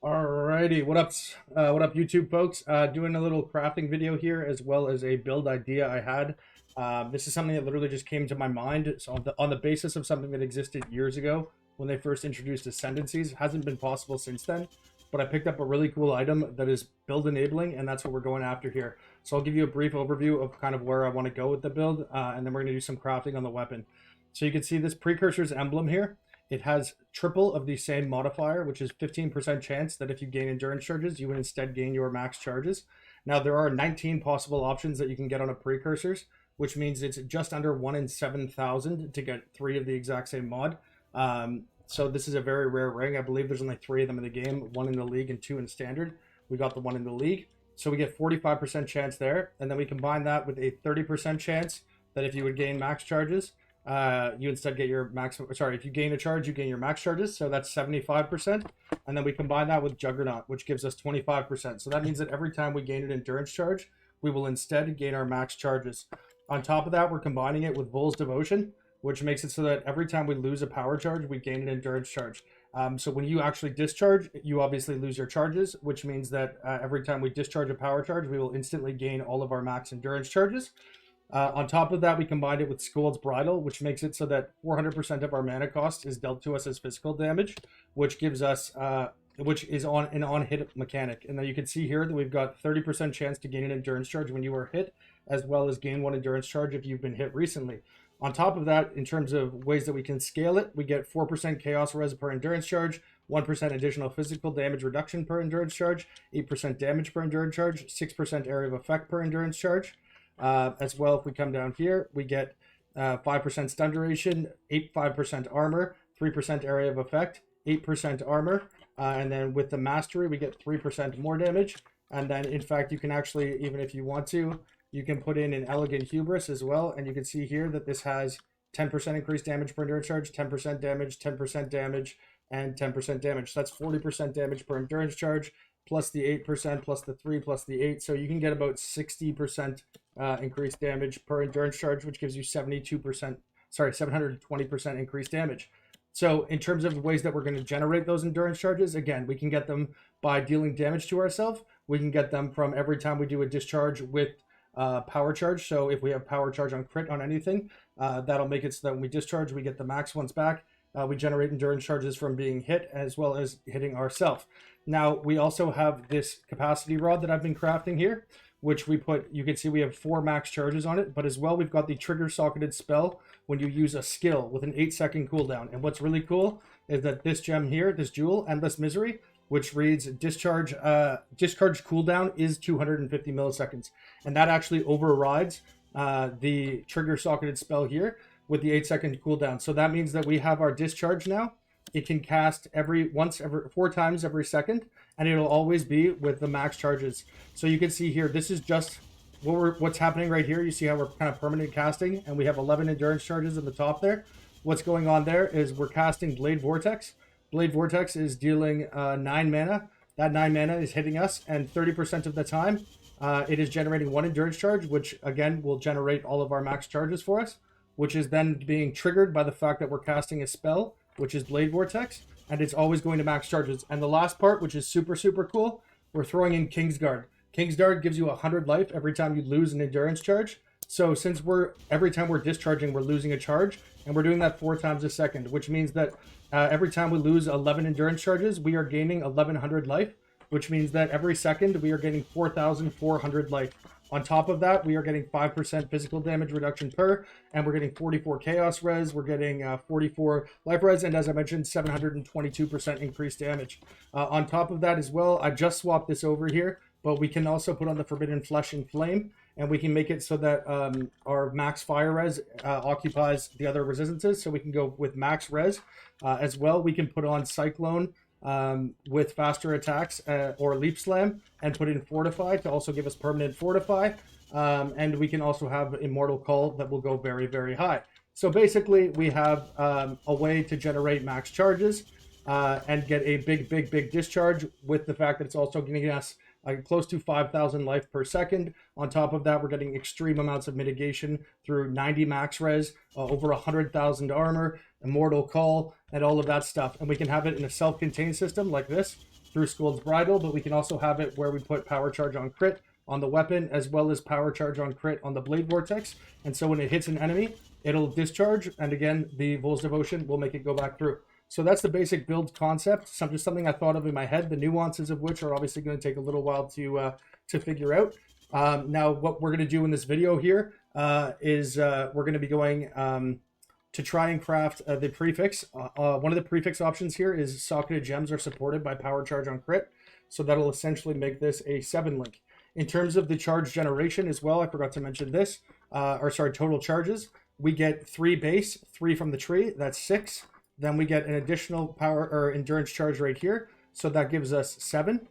Alrighty, what up, YouTube folks? Doing a little crafting video here, as well as a build idea I had. This is something that literally just came to my mind. So on the basis of something that existed years ago when they first introduced ascendancies, hasn't been possible since then. But I picked up a really cool item that is build enabling, and that's what we're going after here. So I'll give you a brief overview of kind of where I want to go with the build, and then we're going to do some crafting on the weapon. So you can see this precursor's emblem here. It has triple of the same modifier, which is 15% chance that if you gain endurance charges, you would instead gain your max charges. Now, there are 19 possible options that you can get on a precursors, which means it's just under 1 in 7,000 to get 3 of the exact same mod. So this is a very rare ring. I believe there's only 3 of them in the game, 1 in the league and 2 in standard. We got the 1 in the league. So we get 45% chance there. And then we combine that with a 30% chance that if you would gain max charges, you instead get your max. Sorry, if you gain a charge, you gain your max charges. So that's 75%. And then we combine that with Juggernaut, which gives us 25%. So that means that every time we gain an endurance charge, we will instead gain our max charges. On top of that, we're combining it with Vol's Devotion, which makes it so that every time we lose a power charge, we gain an endurance charge. So when you actually discharge, you obviously lose your charges, which means that every time we discharge a power charge, we will instantly gain all of our max endurance charges. On top of that, we combined it with Skold's Bridle, which makes it so that 400% of our mana cost is dealt to us as physical damage, which gives us, which is on an on-hit mechanic. And then you can see here that we've got 30% chance to gain an endurance charge when you are hit, as well as gain 1 endurance charge if you've been hit recently. On top of that, in terms of ways that we can scale it, we get 4% Chaos Res per endurance charge, 1% additional physical damage reduction per endurance charge, 8% damage per endurance charge, 6% area of effect per endurance charge. As well, if we come down here, we get 5% stun duration, 5% armor, 3% area of effect, 8% armor, and then with the mastery, we get 3% more damage. And then, in fact, you can actually, even if you want to, you can put in an Elegant Hubris as well. And you can see here that this has 10% increased damage per endurance charge, 10% damage, 10% damage, and 10% damage. So that's 40% damage per endurance charge, plus the 8%, plus the 3, plus the 8. So you can get about 60% increased damage per endurance charge, which gives you 720% increased damage. So in terms of ways that we're going to generate those endurance charges, again, we can get them by dealing damage to ourselves. We can get them from every time we do a discharge with power charge. So if we have power charge on crit on anything, that'll make it so that when we discharge, we get the max ones back. We generate endurance charges from being hit as well as hitting ourselves. Now, we also have this capacity rod that I've been crafting here, which we put, you can see we have 4 max charges on it, but as well, we've got the trigger socketed spell when you use a skill with an 8-second cooldown. And what's really cool is that this gem here, this jewel, Endless Misery, which reads discharge cooldown is 250 milliseconds. And that actually overrides the trigger socketed spell here with the 8-second cooldown. So that means that we have our discharge now. It can cast every 4 times every second, and it'll always be with the max charges. So you can see here, this is just what's happening right here. You see how we're kind of permanent casting, and we have 11 endurance charges at the top there. What's going on there is we're casting Blade Vortex. Blade Vortex is dealing 9 mana. That 9 mana is hitting us, and 30% of the time, it is generating 1 endurance charge, which again will generate all of our max charges for us, which is then being triggered by the fact that we're casting a spell, which is Blade Vortex, and it's always going to max charges. And the last part, which is super, super cool, we're throwing in Kingsguard. Kingsguard gives you 100 life every time you lose an endurance charge. So since every time we're discharging, we're losing a charge, and we're doing that 4 times a second, which means that every time we lose 11 endurance charges, we are gaining 1100 life, which means that every second we are getting 4,400 life. On top of that, we are getting 5% physical damage reduction per, and we're getting 44 chaos res, we're getting 44 life res, and as I mentioned, 722% increased damage. On top of that as well, I just swapped this over here, but we can also put on the Forbidden Flesh and Flame, and we can make it so that our max fire res occupies the other resistances, so we can go with max res. As well, we can put on Cyclone with faster attacks or Leap Slam, and put in Fortify to also give us permanent Fortify. And we can also have Immortal Call that will go very, very high. So basically, we have a way to generate max charges and get a big discharge, with the fact that it's also giving us close to 5,000 life per second. On top of that, we're getting extreme amounts of mitigation through 90 max res, over 100,000 armor, Immortal Call, and all of that stuff. And we can have it in a self-contained system like this, through Scold's Bridle, but we can also have it where we put Power Charge on crit on the weapon, as well as Power Charge on crit on the Blade Vortex. And so when it hits an enemy, it'll discharge, and again, the Vol's Devotion will make it go back through. So that's the basic build concept, just something I thought of in my head, the nuances of which are obviously going to take a little while to figure out. Now, what we're going to do in this video here is we're going to be going to try and craft the prefix. One of the prefix options here is Socketed Gems are supported by Power Charge on crit, so that'll essentially make this a 7 link. In terms of the charge generation as well, I forgot to mention this, total charges, we get 3 base, 3 from the tree, that's 6. Then we get an additional power or endurance charge right here, so that gives us 7.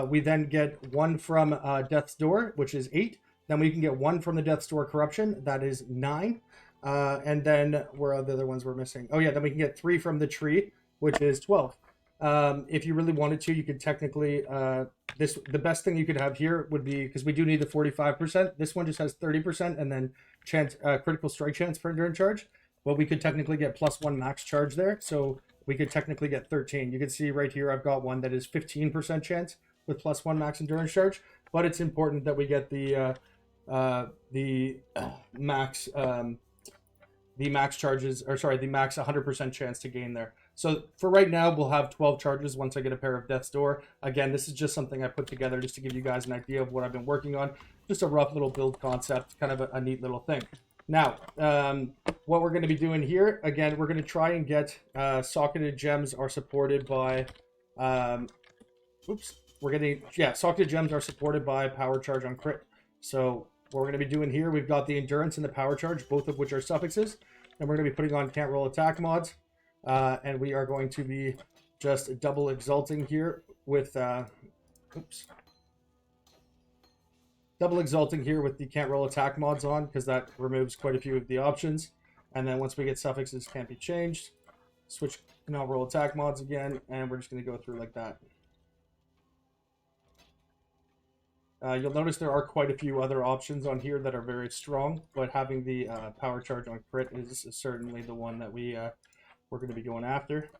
We then get 1 from Death's Door, which is 8. Then we can get 1 from the Death's Door Corruption, that is 9. And then where are the other ones we're missing? Oh yeah, then we can get 3 from the tree, which is 12. If you really wanted to, you could technically, the best thing you could have here would be, because we do need the 45%, this one just has 30% and then critical strike chance for endurance charge. Well, we could technically get +1 max charge there, so we could technically get 13. You can see right here I've got one that is 15% chance with +1 max endurance charge, but it's important that we get the max charges, or sorry, the max 100% chance to gain there. So for right now, we'll have 12 charges once I get a pair of Death's Door. Again, this is just something I put together just to give you guys an idea of what I've been working on. Just a rough little build concept, kind of a neat little thing. Now, what we're going to be doing here, again, we're going to try and get Socketed Gems are supported by, Socketed Gems are supported by Power Charge on crit. So what we're going to be doing here, we've got the Endurance and the Power Charge, both of which are suffixes. And we're going to be putting on Can't Roll Attack mods. And we are going to be just double exalting here with, double exalting here with the Can't Roll Attack mods on, because that removes quite a few of the options. And then once we get suffixes can't be changed, switch Cannot Roll Attack mods again, and we're just going to go through like that. You'll notice there are quite a few other options on here that are very strong, but having the Power Charge on crit is certainly the one that we're going to be going after.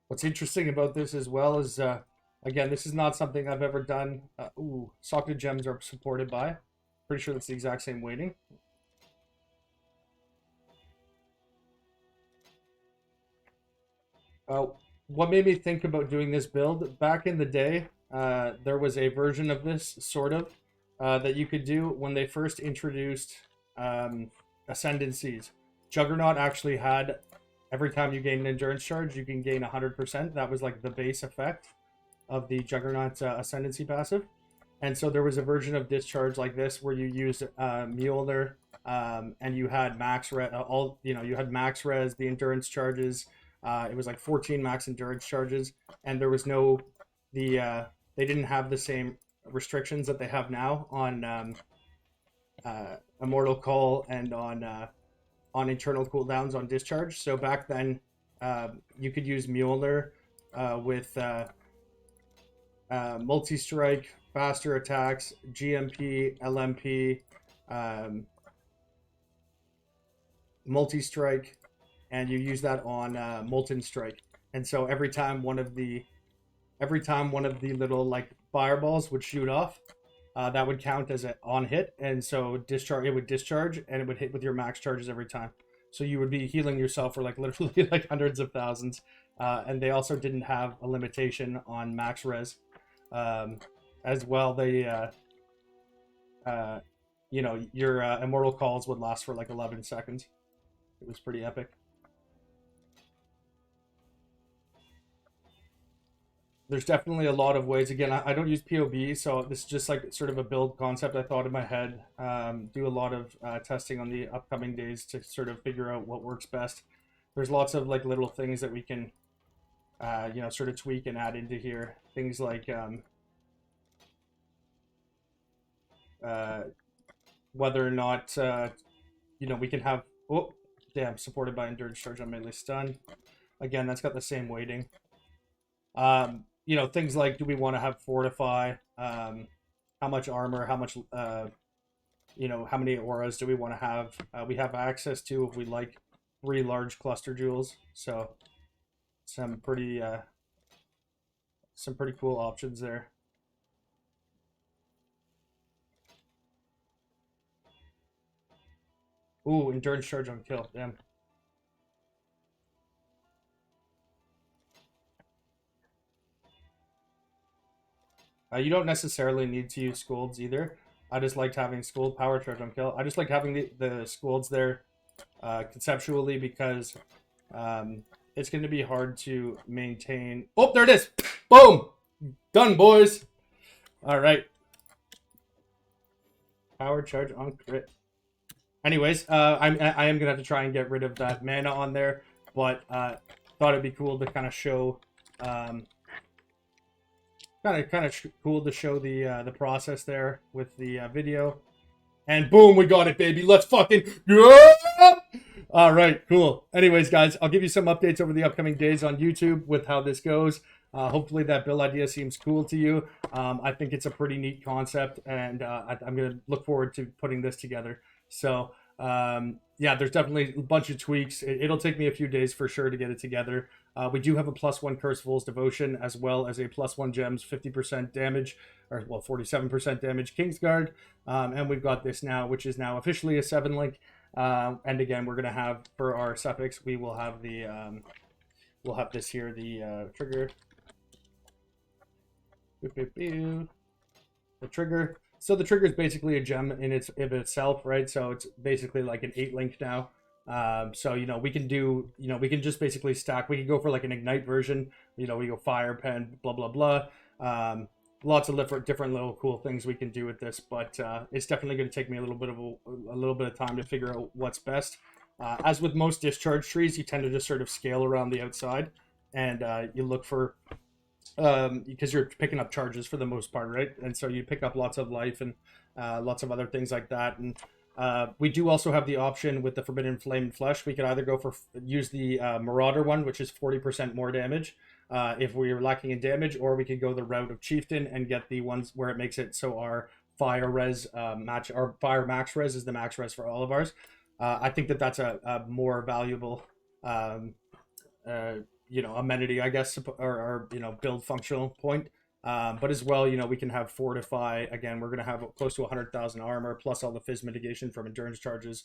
What's interesting about this as well is, again, this is not something I've ever done. Socketed Gems are supported by. Pretty sure that's the exact same weighting. What made me think about doing this build, back in the day, there was a version of this, sort of, that you could do when they first introduced Ascendancies. Juggernaut actually had, every time you gain an endurance charge, you can gain 100%. That was like the base effect of the Juggernaut Ascendancy passive. And so there was a version of Discharge like this where you used Mjolnir, and you had max res, you had max res, the endurance charges. It was like 14 max endurance charges, and there was no, they didn't have the same restrictions that they have now on Immortal Call and on internal cooldowns on Discharge. So back then, you could use Mjolnir with multi-strike, faster attacks, GMP, LMP, multi-strike, and you use that on Molten Strike. And so every time one of the little like fireballs would shoot off, that would count as an on hit, and so discharge, it would discharge and it would hit with your max charges every time. So you would be healing yourself for like literally like hundreds of thousands. And they also didn't have a limitation on max res. As well, they your immortal calls would last for like 11 seconds. It was pretty epic. there's definitely a lot of ways. Again, I don't use POB, so this is just like sort of a build concept I thought in my head. Do a lot of testing on the upcoming days to sort of figure out what works best. There's lots of like little things that we can, you know, sort of tweak and add into here. Things like whether or not, you know, we can have, oh, damn, supported by Endurance Charge on melee stun. Again, that's got the same weighting. You know, things like, do we want to have Fortify? How much armor? How much, you know, how many auras do we want to have? We have access to, if we like, 3 large cluster jewels. So some pretty cool options there. Ooh, Endurance Charge on kill. Damn. You don't necessarily need to use Scolds either. I just liked having Scold Power Charge on kill. I just like having the Scolds there conceptually because it's going to be hard to maintain. Oh, there it is. Boom. Done, boys. All right. Power Charge on crit. Anyways, I am going to have to try and get rid of that mana on there, but thought it'd be cool to kind of show... Kind of cool to show the process there with the video. And boom, we got it, baby. Let's fucking go! All right, cool. Anyways, guys, I'll give you some updates over the upcoming days on YouTube with how this goes. Hopefully that build idea seems cool to you. I think it's a pretty neat concept, and I'm going to look forward to putting this together. So, yeah, there's definitely a bunch of tweaks. It'll take me a few days for sure to get it together. We do have a +1 Curse Fool's Devotion, as well as a +1 Gems 50% damage, or well, 47% damage Kingsguard. And we've got this now, which is now officially a 7-link. And again, we're gonna have for our suffix, we will have the we'll have this here, the trigger. The trigger. So the trigger is basically a gem in itself, right? So it's basically like an 8-link now. So, you know, we can do, you know, we can just basically stack. We can go for like an Ignite version. You know, we go Fire, Pen, blah, blah, blah. Lots of different little cool things we can do with this, but it's definitely going to take me a little bit of time to figure out what's best. As with most discharge trees, you tend to just sort of scale around the outside, and you look for, because you're picking up charges for the most part, right? And so you pick up lots of life and lots of other things like that. And we do also have the option with the Forbidden Flame and Flesh. We could either go for use the Marauder one, which is 40% more damage if we're lacking in damage, or we could go the route of Chieftain and get the ones where it makes it so our fire res our fire max res is the max res for all of ours. I think that that's a more valuable you know, amenity, I guess, or you know, build functional point. But as well, you know, we can have Fortify. Again, we're going to have close to 100,000 armor, plus all the Fizz mitigation from endurance charges.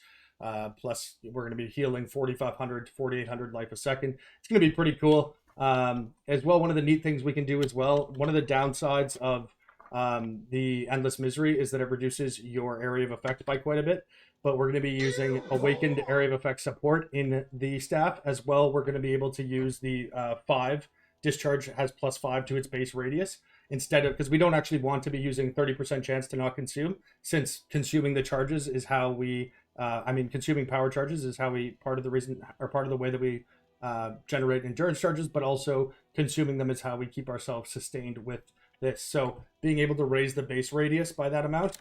Plus, we're going to be healing 4,500 to 4,800 life a second. It's going to be pretty cool. As well, one of the neat things we can do as well, one of the downsides of the Endless Misery is that it reduces your area of effect by quite a bit. But we're going to be using Awakened Area of Effect support in the staff. As well, we're going to be able to use the 5. Discharge has +5 to its base radius, instead of, because we don't actually want to be using 30% chance to not consume, since consuming the charges is how we, consuming power charges is how we, part of the reason, or part of the way that we generate endurance charges, but also consuming them is how we keep ourselves sustained with this. So being able to raise the base radius by that amount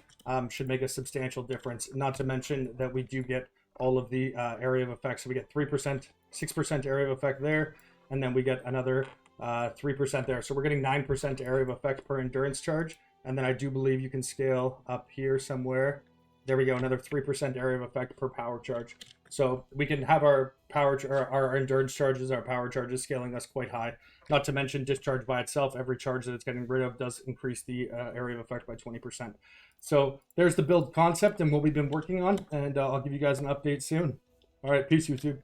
should make a substantial difference. Not to mention that we do get all of the area of effect. So we get 3%, 6% area of effect there, and then we get another 3% there. So we're getting 9% area of effect per endurance charge. And then I do believe you can scale up here somewhere. There we go, another 3% area of effect per power charge. So we can have our our endurance charges, our power charges scaling us quite high. Not to mention discharge by itself, every charge that it's getting rid of does increase the area of effect by 20%. So there's the build concept and what we've been working on, and I'll give you guys an update soon. All right, peace, YouTube.